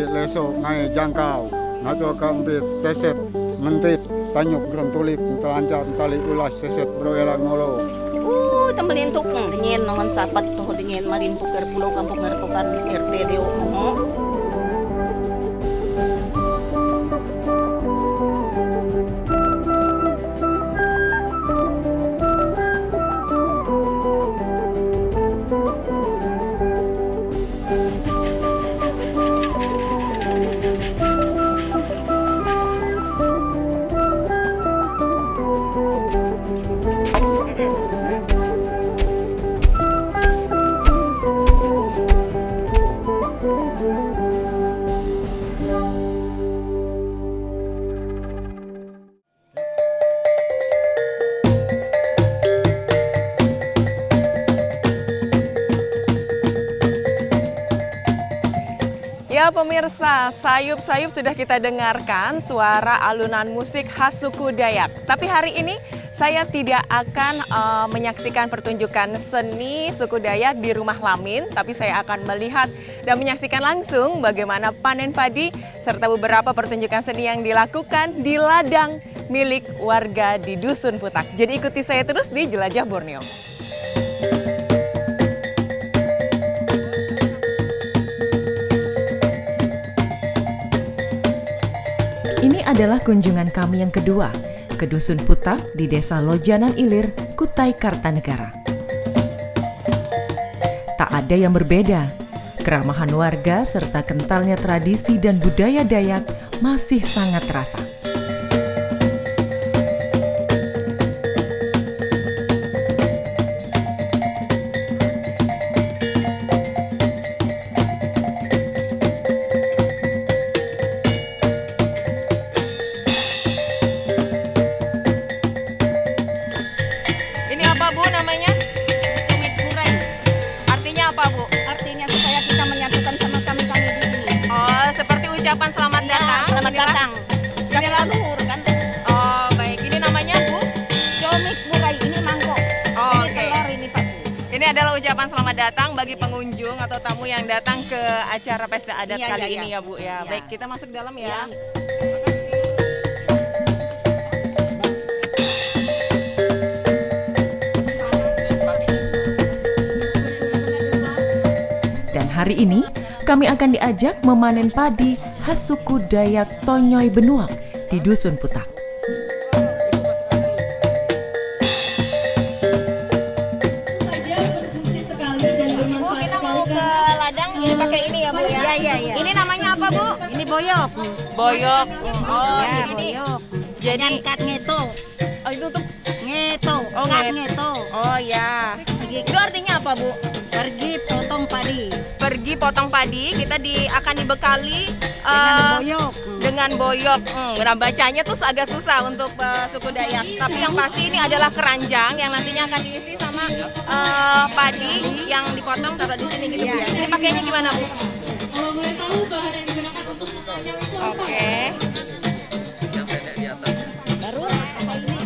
ambil leso ngai jangkau nato kambit teset mentit tanyuk rentulik telanjat tali ulas seset broela ngolo Temelintuk dengan nongan sapat tuh dengan marimpukir pulau kampung ngerpukan RT Dewo Moho. Ya pemirsa, sayup-sayup sudah kita dengarkan suara alunan musik khas suku Dayak. Tapi hari ini saya tidak akan menyaksikan pertunjukan seni suku Dayak di Rumah Lamin, tapi saya akan melihat dan menyaksikan langsung bagaimana panen padi serta beberapa pertunjukan seni yang dilakukan di ladang milik warga di Dusun Putak. Jadi ikuti saya terus di Jelajah Borneo. Ini adalah kunjungan kami yang kedua ke Dusun Putak di Desa Lojanan Ilir, Kutai Kartanegara. Tak ada yang berbeda, keramahan warga serta kentalnya tradisi dan budaya Dayak masih sangat terasa. Selamat datang. Selamat datang. Ini luhur kan? Oh baik, ini namanya Bu? Domik murai, ini mangkok. Oh, ini telur, ini Pak. Ini adalah ucapan selamat datang bagi pengunjung atau tamu yang datang ke acara pesta adat kali ini ya Bu ya. Baik, kita masuk dalam ya. Dan hari ini kami akan diajak memanen padi khas suku Dayak Tonyoy Benuak di Dusun Putak. Bu, kita mau ke ladang ini pakai ini ya Bu ya? Iya. Ini namanya apa Bu? Ini boyok. Boyok. Oh, Ya, ini. boyok. Jadi Kat ngeto. oh itu tuh. Ngeto. Oh, Kat ngeto. Oh ya. Itu artinya apa Bu? Pergi potong padi. Pergi potong padi, kita akan dibekali Dengan boyok. dengan boyok. Nah, bacanya tuh agak susah untuk suku Dayak. Tapi yang pasti ini adalah keranjang yang nantinya akan diisi sama padi yang dipotong taruh di sini gitu ya. Ini pakainya gimana Bu? Kalau boleh tahu bahan yang digunakan untuk memotongnya apa? Oke. Baru apa ini?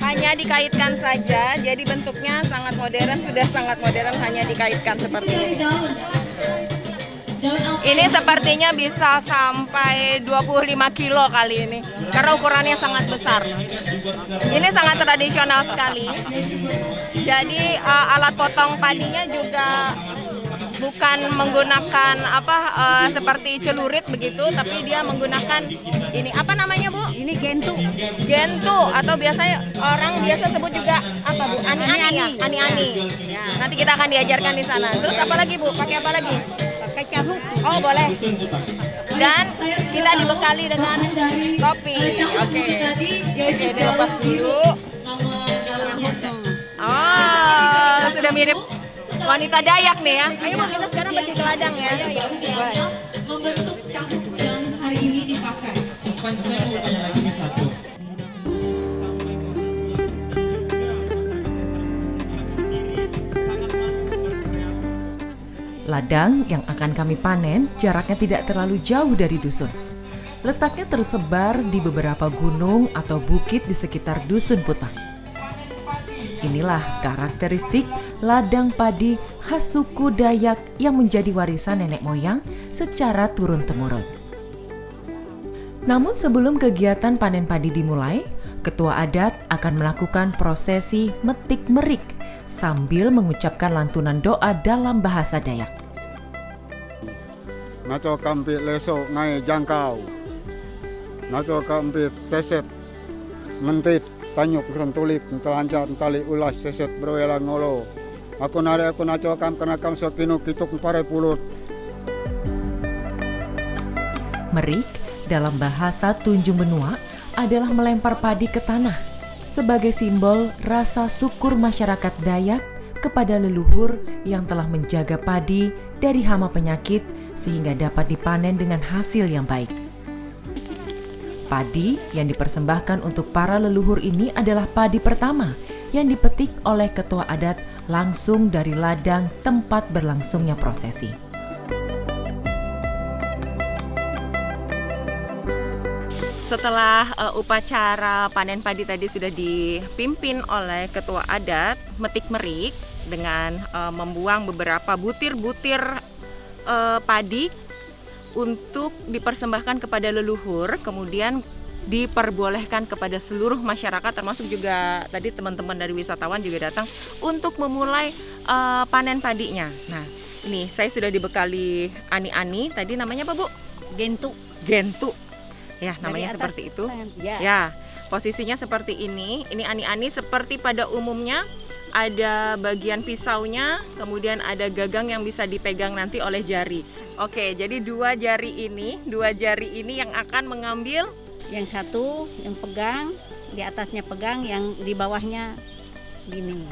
Hanya dikaitkan saja, jadi bentuknya sangat modern, sudah sangat modern, hanya dikaitkan seperti ini. Ini sepertinya bisa sampai 25 kilo kali ini, karena ukurannya sangat besar. Ini sangat tradisional sekali. Jadi alat potong padinya juga bukan menggunakan seperti celurit begitu, tapi dia menggunakan ini apa namanya Bu? Ini gentu. Gentu atau biasanya orang biasa sebut juga apa Bu? Ani-ani ya? Ani-ani. Ya. Nanti kita akan diajarkan di sana. Terus apa lagi Bu? Pakai apa lagi? Pakai cahuk. Oh boleh. Dan kita dibekali dengan topi. Oke, dilepas dulu. Oh, sudah mirip wanita Dayak nih ya. Ayo Bu, kita sekarang pergi ke ladang ya. Membentuk cangkuk yang hari ini dipakai. Ladang yang akan kami panen jaraknya tidak terlalu jauh dari dusun. Letaknya tersebar di beberapa gunung atau bukit di sekitar Dusun Putak. Inilah karakteristik ladang padi khas suku Dayak yang menjadi warisan nenek moyang secara turun-temurun. Namun sebelum kegiatan panen padi dimulai, ketua adat akan melakukan prosesi metik merik sambil mengucapkan lantunan doa dalam bahasa Dayak. Naco kampit leso ngai jangkau. Naco kampit teset mentit tanyuk rentulik telanjat tali ulas seset berwela ngolo. Aku naco kam kena kam sokinu kituk pare pulut. Merik dalam bahasa Tunjung Benua adalah melempar padi ke tanah sebagai simbol rasa syukur masyarakat Dayak kepada leluhur yang telah menjaga padi dari hama penyakit sehingga dapat dipanen dengan hasil yang baik. Padi yang dipersembahkan untuk para leluhur ini adalah padi pertama yang dipetik oleh ketua adat langsung dari ladang tempat berlangsungnya prosesi. Setelah upacara panen padi tadi sudah dipimpin oleh ketua adat metik merik dengan membuang beberapa butir-butir padi untuk dipersembahkan kepada leluhur, kemudian diperbolehkan kepada seluruh masyarakat termasuk juga tadi teman-teman dari wisatawan juga datang untuk memulai panen padinya. Nah, ini saya sudah dibekali ani-ani, tadi namanya apa Bu? Gentu. Gentu. Ya, namanya Dari atas seperti itu. Ya. Ya, posisinya seperti ini. Ini ani-ani seperti pada umumnya ada bagian pisaunya, kemudian ada gagang yang bisa dipegang nanti oleh jari. Oke, jadi dua jari ini yang akan mengambil. Yang satu yang pegang, di atasnya pegang, yang di bawahnya gini.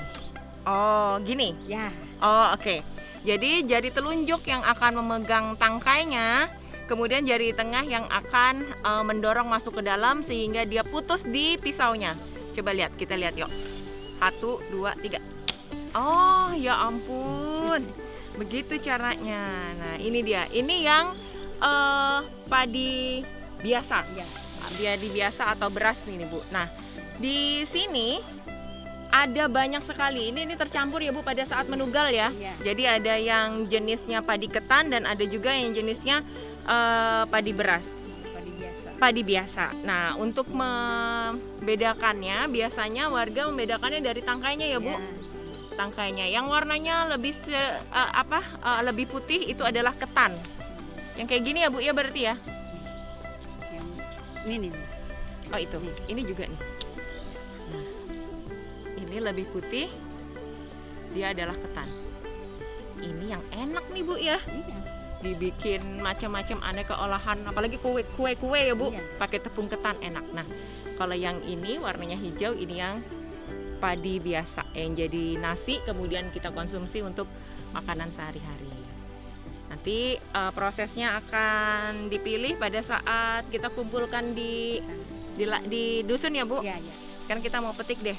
Oh, gini. Ya. Oh, oke. Jadi jari telunjuk yang akan memegang tangkainya, kemudian jari tengah yang akan mendorong masuk ke dalam sehingga dia putus di pisaunya. Coba lihat, kita lihat yuk. 1, 2, 3. Oh, ya ampun. Begitu caranya. Nah, ini dia. Ini yang padi biasa. Ya. Padi biasa atau beras nih, Bu. Nah, di sini ada banyak sekali. Ini tercampur ya, Bu, pada saat menugal ya. Ya. Jadi ada yang jenisnya padi ketan dan ada juga yang jenisnya padi beras. Padi biasa. Padi biasa. Nah, untuk membedakannya, biasanya warga membedakannya dari tangkainya ya, Bu. Ya. Tangkainya yang warnanya lebih lebih putih itu adalah ketan. Yang kayak gini ya, Bu, ya berarti ya. Yang ini nih. Oh, itu. Ini juga nih. Nah, ini lebih putih. Dia adalah ketan. Ini yang enak nih, Bu ya. Iya. Dibikin macam-macam aneka olahan, apalagi kue ya, Bu. Iya. Pakai tepung ketan enak. Nah, kalau yang ini warnanya hijau, ini yang padi biasa yang jadi nasi, kemudian kita konsumsi untuk makanan sehari-hari. Nanti prosesnya akan dipilih pada saat kita kumpulkan di dusun ya, Bu. Ya, ya. Kan kita mau petik deh.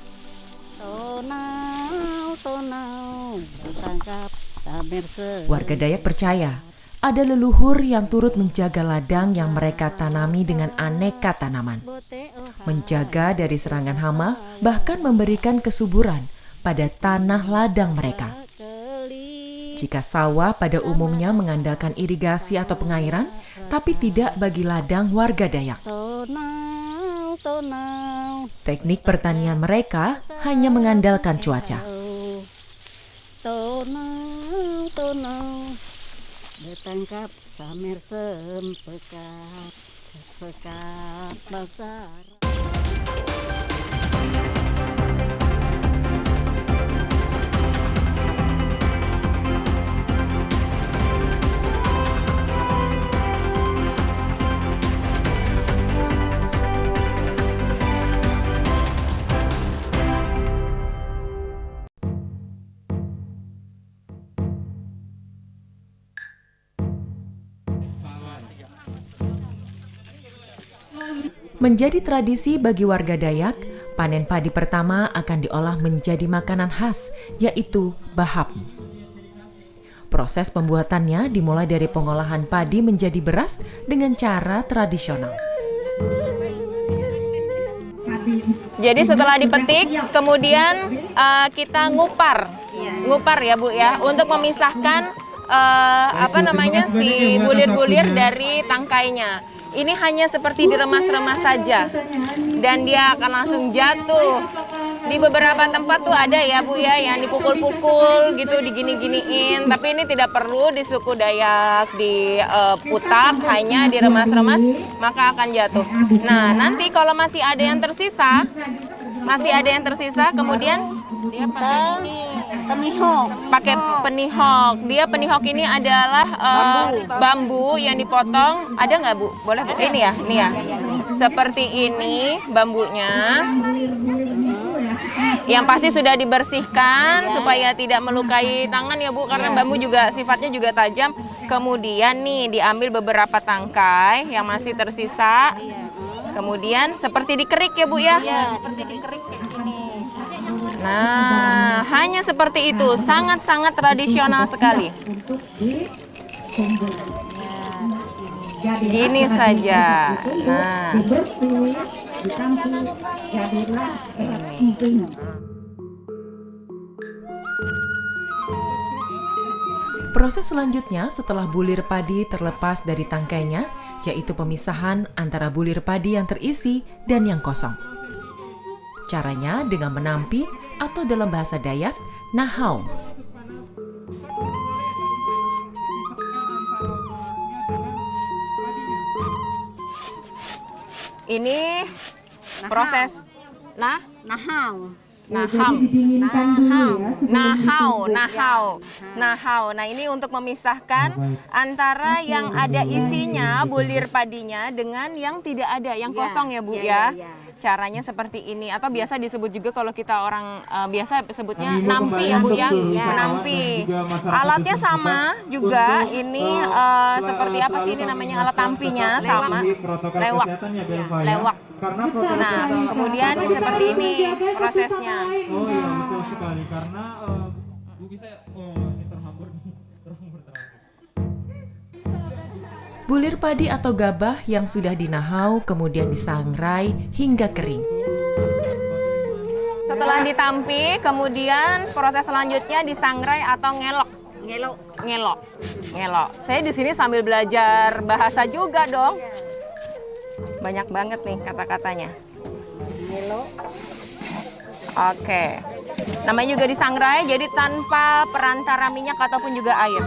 Tonau, tangkap samer se. Warga Dayak percaya ada leluhur yang turut menjaga ladang yang mereka tanami dengan aneka tanaman, menjaga dari serangan hama, bahkan memberikan kesuburan pada tanah ladang mereka. Jika sawah pada umumnya mengandalkan irigasi atau pengairan, tapi tidak bagi ladang warga Dayak. Teknik pertanian mereka hanya mengandalkan cuaca. Tonau, ditangkap samer sempekat basar. Menjadi tradisi bagi warga Dayak, panen padi pertama akan diolah menjadi makanan khas, yaitu bahap. Proses pembuatannya dimulai dari pengolahan padi menjadi beras dengan cara tradisional. Jadi setelah dipetik, kemudian kita ngupar ya Bu ya, untuk memisahkan si bulir-bulir dari tangkainya. Ini hanya seperti diremas-remas saja dan dia akan langsung jatuh. Di beberapa tempat tuh ada ya Bu ya yang dipukul-pukul gitu, digini-giniin, tapi ini tidak perlu di suku Dayak diputar, hanya diremas-remas maka akan jatuh. Nah, nanti kalau masih ada yang tersisa, kemudian dia pakai penihok. Dia penihok ini adalah bambu yang dipotong. Ada nggak Bu? Boleh Bu? Ini ya. Seperti ini bambunya. Yang pasti sudah dibersihkan supaya tidak melukai tangan ya Bu, karena bambu juga sifatnya juga tajam. Kemudian nih diambil beberapa tangkai yang masih tersisa. Kemudian seperti dikerik ya Bu ya. Ya, seperti dikerik kayak gini. Nah, hanya seperti itu, sangat-sangat tradisional sekali. Gini saja. Nah, proses selanjutnya setelah bulir padi terlepas dari tangkainya, yaitu pemisahan antara bulir padi yang terisi dan yang kosong. Caranya dengan menampi atau dalam bahasa Dayak, nahau. ini proses Nahau. Nahau. Nah, ini untuk memisahkan antara yang ada isinya bulir padinya dengan yang tidak ada, yang kosong ya Bu ya. Caranya seperti ini, atau biasa disebut juga kalau kita orang biasa sebutnya nampi ya Bu ya. Menampi. Alatnya sama juga, ini seperti apa sih ini namanya, alat tampinya sama. Lewak. Nah, kemudian seperti ini prosesnya. Oh iya, betul sekali, karena Bu bisa ini terhambur. Bulir padi atau gabah yang sudah dinahau kemudian disangrai hingga kering. Setelah ditampi, kemudian proses selanjutnya disangrai atau ngelok. Saya di sini sambil belajar bahasa juga dong. Banyak banget nih kata-katanya. Oke. Namanya juga disangrai, jadi tanpa perantara minyak ataupun juga air.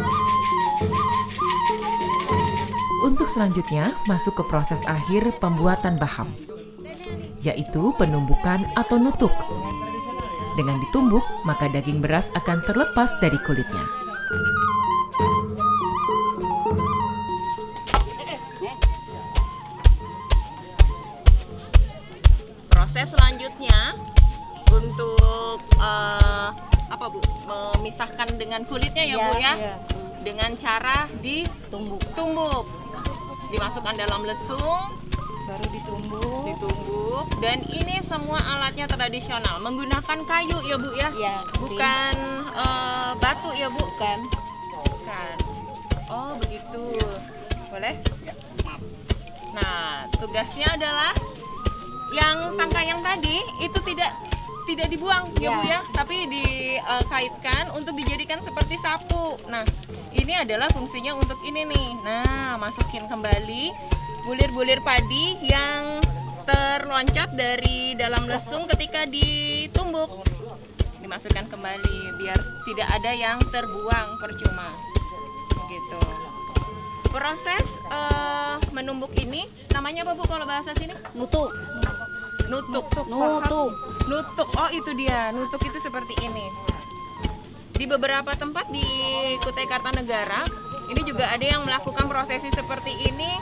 Untuk selanjutnya masuk ke proses akhir pembuatan baham, yaitu penumbukan atau nutuk. Dengan ditumbuk, maka daging beras akan terlepas dari kulitnya. Proses selanjutnya untuk memisahkan dengan kulitnya ya Bu ya. Dengan cara ditumbuk. Dimasukkan dalam lesung, baru ditumbuk. Dan ini semua alatnya tradisional, menggunakan kayu ya Bu ya. Bukan batu ya Bu. Bukan. Oh begitu. Boleh? Nah, tugasnya adalah yang tangkai yang tadi itu tidak dibuang ya Bu ya, tapi dikaitkan untuk dijadikan seperti sapu. Nah, ini adalah fungsinya untuk ini nih. Nah, masukin kembali bulir-bulir padi yang terloncat dari dalam lesung ketika ditumbuk. Dimasukkan kembali biar tidak ada yang terbuang percuma. Gitu. Proses menumbuk ini namanya apa Bu kalau bahasa sini? Nutuk. Oh itu dia, nutuk itu seperti ini. Di beberapa tempat di Kutai Kartanegara ini juga ada yang melakukan prosesi seperti ini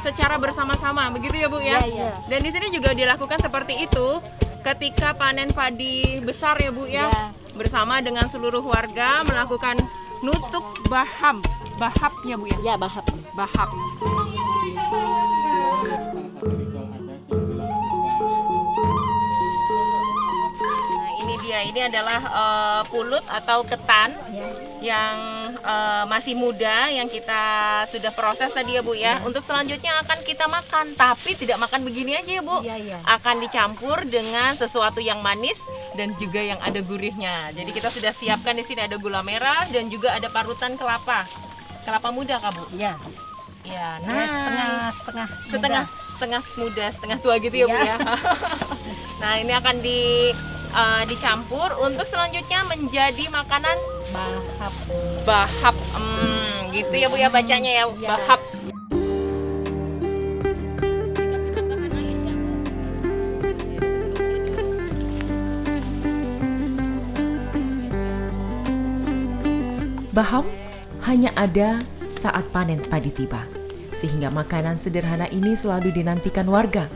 secara bersama-sama, begitu ya Bu ya? Dan di sini juga dilakukan seperti itu ketika panen padi besar ya Bu ya, bersama dengan seluruh warga melakukan nutuk bahap ya Bu ya? Ya, bahap. Ini adalah pulut atau ketan yang masih muda yang kita sudah proses tadi ya Bu ya. Untuk selanjutnya akan kita makan, tapi tidak makan begini aja ya Bu. Iya. Akan dicampur dengan sesuatu yang manis dan juga yang ada gurihnya. Jadi kita sudah siapkan di sini ada gula merah dan juga ada parutan kelapa. Kelapa muda Kak Bu? Iya. Ya, Nah, setengah muda, setengah tua gitu ya Bu ya. Nah, ini akan dicampur untuk selanjutnya menjadi makanan bahap. Gitu ya Bu ya bacanya ya, bahap. Baham hanya ada saat panen padi tiba, sehingga makanan sederhana ini selalu dinantikan warga.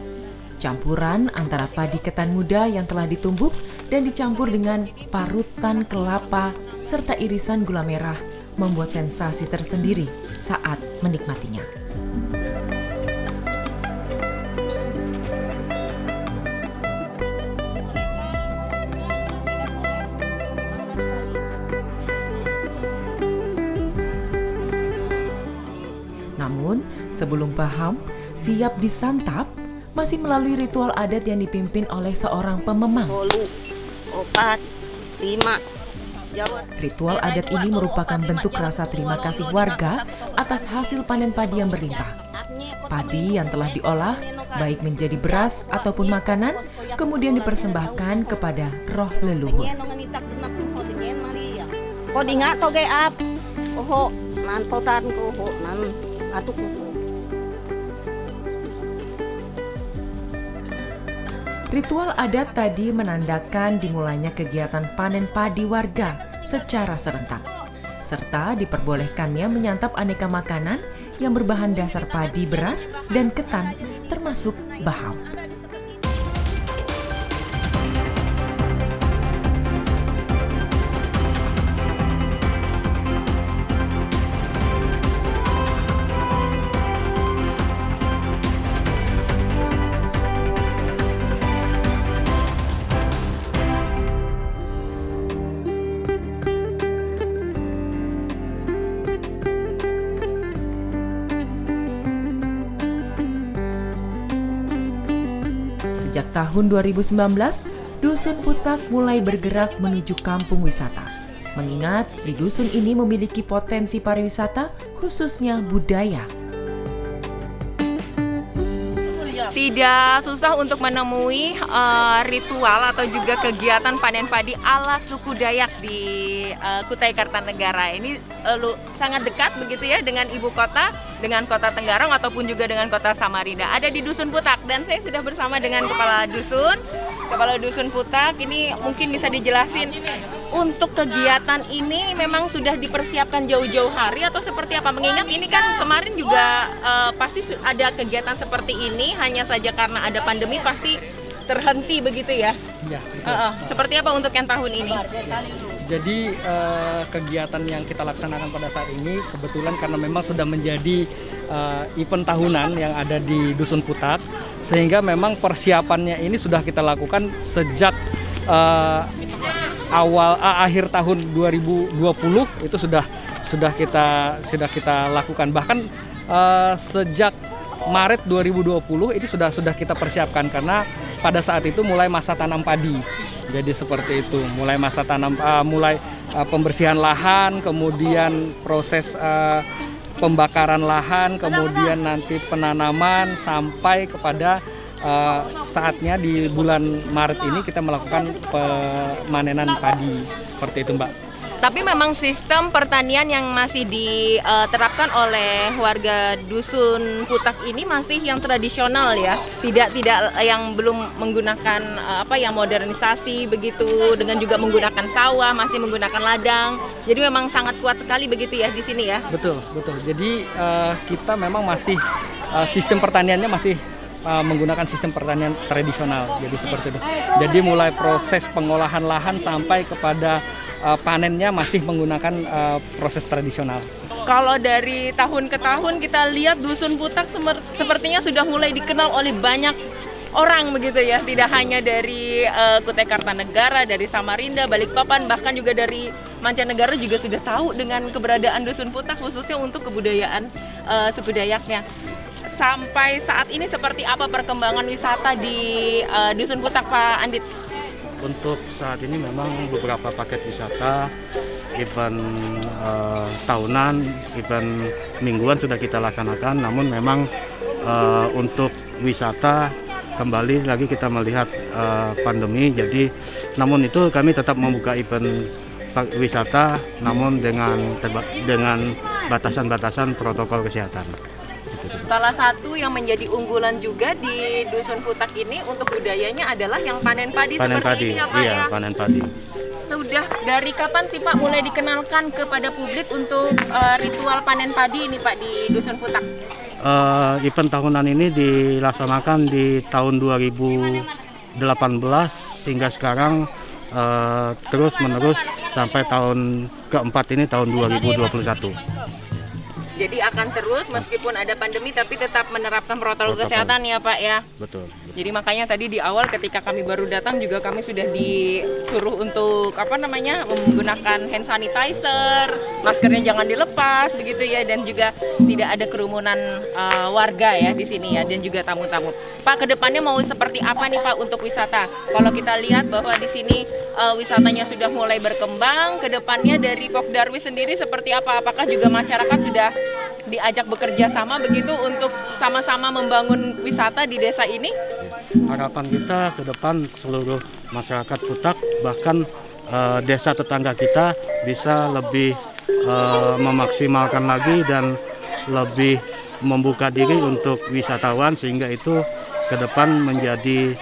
Campuran antara padi ketan muda yang telah ditumbuk dan dicampur dengan parutan kelapa serta irisan gula merah membuat sensasi tersendiri saat menikmatinya. Namun, sebelum baham siap disantap, masih melalui ritual adat yang dipimpin oleh seorang pememang. 10, 4, 5. Jawa. Ritual adat ini merupakan bentuk rasa terima kasih warga atas hasil panen padi yang berlimpah. Padi yang telah diolah, baik menjadi beras ataupun makanan, kemudian dipersembahkan kepada roh leluhur. Kodi nga toge ap. Oho, nan potan ko ho nan atu ko. Ritual adat tadi menandakan dimulainya kegiatan panen padi warga secara serentak, serta diperbolehkannya menyantap aneka makanan yang berbahan dasar padi, beras, dan ketan, termasuk baham. Sejak tahun 2019, Dusun Putak mulai bergerak menuju kampung wisata. Mengingat di dusun ini memiliki potensi pariwisata, khususnya budaya. Tidak susah untuk menemui ritual atau juga kegiatan panen padi ala suku Dayak di Kutai Kartanegara. Ini sangat dekat begitu ya dengan ibu kota, dengan kota Tenggarong ataupun juga dengan kota Samarinda. Ada di Dusun Putak dan saya sudah bersama dengan Kepala Dusun Putak. Ini mungkin bisa dijelasin untuk kegiatan ini memang sudah dipersiapkan jauh-jauh hari atau seperti apa? Mengingat ini kan kemarin juga pasti ada kegiatan seperti ini, hanya saja karena ada pandemi pasti terhenti begitu ya? Iya. Seperti apa untuk yang tahun ini? Jadi kegiatan yang kita laksanakan pada saat ini kebetulan karena memang sudah menjadi event tahunan yang ada di Dusun Putak, sehingga memang persiapannya ini sudah kita lakukan sejak akhir tahun 2020 itu sudah kita lakukan, bahkan sejak Maret 2020 ini sudah kita persiapkan karena pada saat itu mulai masa tanam padi. Jadi seperti itu, mulai masa tanam, pembersihan lahan, kemudian proses pembakaran lahan, kemudian nanti penanaman sampai kepada saatnya di bulan Maret ini kita melakukan pemanenan padi, seperti itu Mbak. Tapi memang sistem pertanian yang masih diterapkan oleh warga Dusun Putak ini masih yang tradisional ya, tidak yang belum menggunakan yang modernisasi begitu, dengan juga menggunakan sawah, masih menggunakan ladang. Jadi memang sangat kuat sekali begitu ya di sini ya. Betul. Jadi kita memang masih sistem pertaniannya masih menggunakan sistem pertanian tradisional, jadi seperti itu. Jadi mulai proses pengolahan lahan sampai kepada panennya masih menggunakan proses tradisional. Kalau dari tahun ke tahun kita lihat Dusun Putak sepertinya sudah mulai dikenal oleh banyak orang begitu ya, tidak hanya dari Kutai Kartanegara, dari Samarinda, Balikpapan, bahkan juga dari mancanegara juga sudah tahu dengan keberadaan Dusun Putak khususnya untuk kebudayaan suku Dayaknya. Sampai saat ini seperti apa perkembangan wisata di Dusun Putak, Pak Andit? Untuk saat ini memang beberapa paket wisata, event tahunan, event mingguan sudah kita laksanakan. Namun memang untuk wisata kembali lagi kita melihat pandemi. Jadi namun itu kami tetap membuka event wisata, namun dengan batasan-batasan protokol kesehatan. Salah satu yang menjadi unggulan juga di Dusun Putak ini untuk budayanya adalah yang panen padi seperti ini ya Pak, iya, ya? panen padi. Sudah dari kapan sih Pak mulai dikenalkan kepada publik untuk ritual panen padi ini Pak di Dusun Putak? Event tahunan ini dilaksanakan di tahun 2018 hingga sekarang terus menerus sampai tahun keempat ini tahun 2021. Jadi akan terus meskipun ada pandemi tapi tetap menerapkan protokol kesehatan ya Pak ya. Betul. Jadi makanya tadi di awal ketika kami baru datang juga kami sudah disuruh untuk menggunakan hand sanitizer, maskernya jangan dilepas begitu ya, dan juga tidak ada kerumunan warga ya di sini ya, dan juga tamu-tamu. Pak, kedepannya mau seperti apa nih Pak untuk wisata? Kalau kita lihat bahwa di sini wisatanya sudah mulai berkembang, kedepannya dari Pokdarwis sendiri seperti apa? Apakah juga masyarakat sudah diajak bekerja sama begitu untuk sama-sama membangun wisata di desa ini? Harapan kita ke depan seluruh masyarakat Putak, bahkan desa tetangga kita bisa lebih memaksimalkan lagi dan lebih membuka diri untuk wisatawan, sehingga itu ke depan menjadi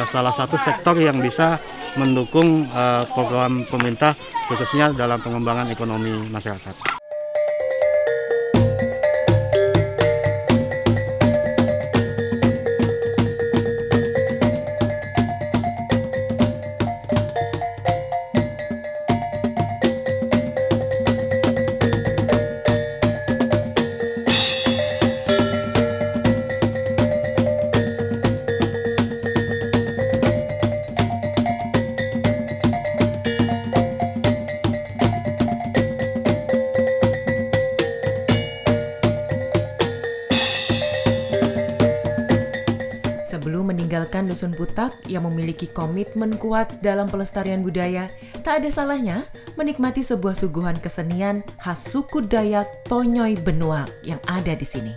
salah satu sektor yang bisa mendukung program pemerintah khususnya dalam pengembangan ekonomi masyarakat. Sebelum meninggalkan Dusun Putak yang memiliki komitmen kuat dalam pelestarian budaya, tak ada salahnya menikmati sebuah suguhan kesenian khas suku Dayak Tonyoy Benua yang ada di sini.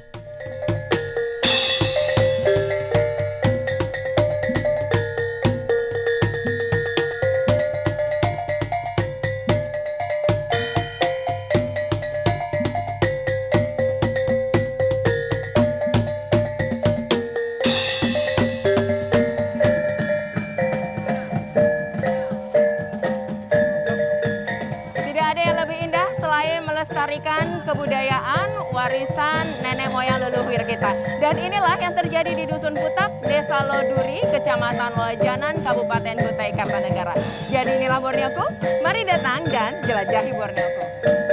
Melestarikan kebudayaan warisan nenek moyang leluhur kita. Dan inilah yang terjadi di Dusun Putak, Desa Loduri, Kecamatan Lojanan, Kabupaten Kutai Kartanegara. Jadi inilah Borneoku, mari datang dan jelajahi Borneoku.